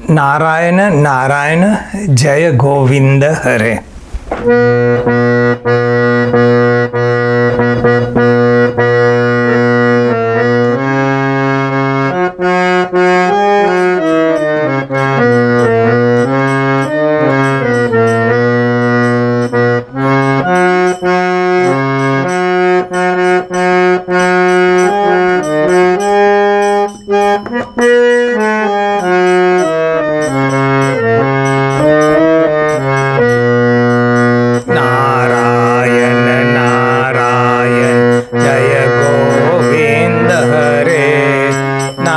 Narayan Narayan Jai Govind Hare.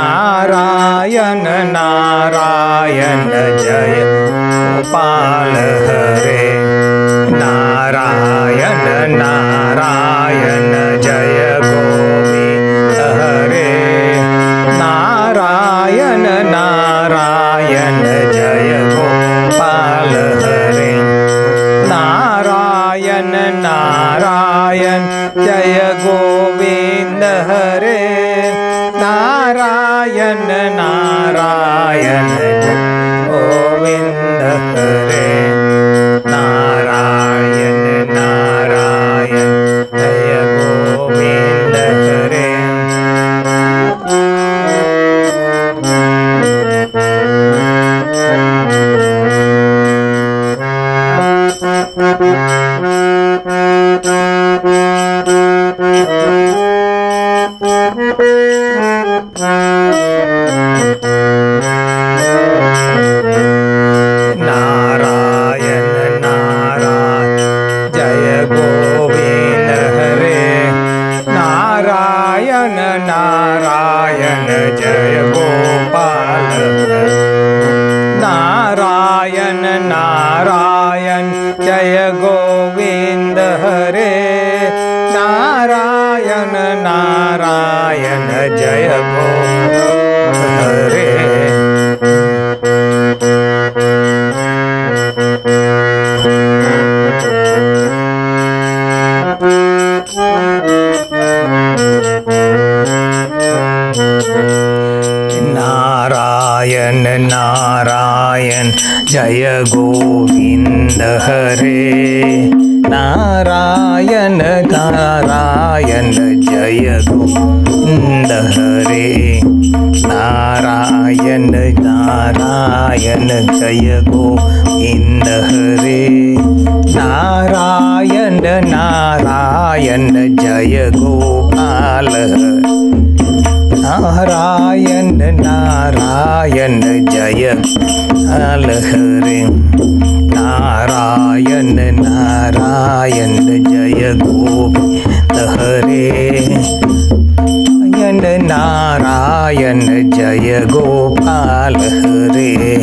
Narayan Narayan Jai Gopal Hare. Narayan Narayan Jai Govind Hare. Narayan Narayan Jai Gopal Hare. Narayan Narayan Jai Govind Hare. Narayan Narayan Govind Hare. Narayan Narayan Jai Govind Hare. Narayan Narayan Jai Govind Hare. Narayan Narayan Jai Gopal Hare. Narayan Narayan Jai Govind Hare. Narayan Narayan Jai Govind Hare. Narayan Narayan Jai Govind Hare. Narayan Narayan Jai Govind Hare. Narayan Narayan Jai Govind Hare. Narayan Narayan Jai Gopal Hare. Narayan Narayan Jai Gopal Hare. Narayan Narayan Jai Govind Hare. Narayan Jai Gopal Hare.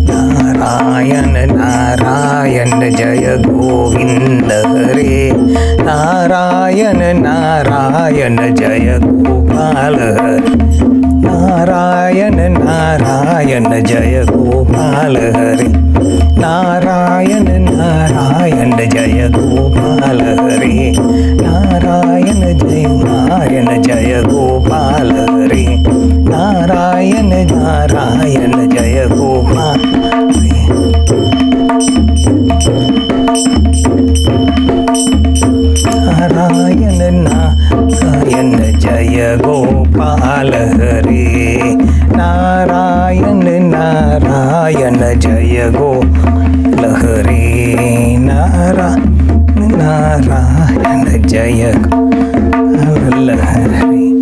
Narayan Narayan Jai Govind Hare. Narayan Narayan Jai Gopal Hare. Narayan Narayan Jai Gopal Hare. Narayan Narayan Jai Gopal Hare. Narayan Jai Narayan Jai Gopal Hare. Narayan Narayan Jai Gopal Hare. Narayan Narayan Jai Gopal Hare. Narayan Narayan Jai Gopal Hare. Narayan Narayan Jai Gopal Hare.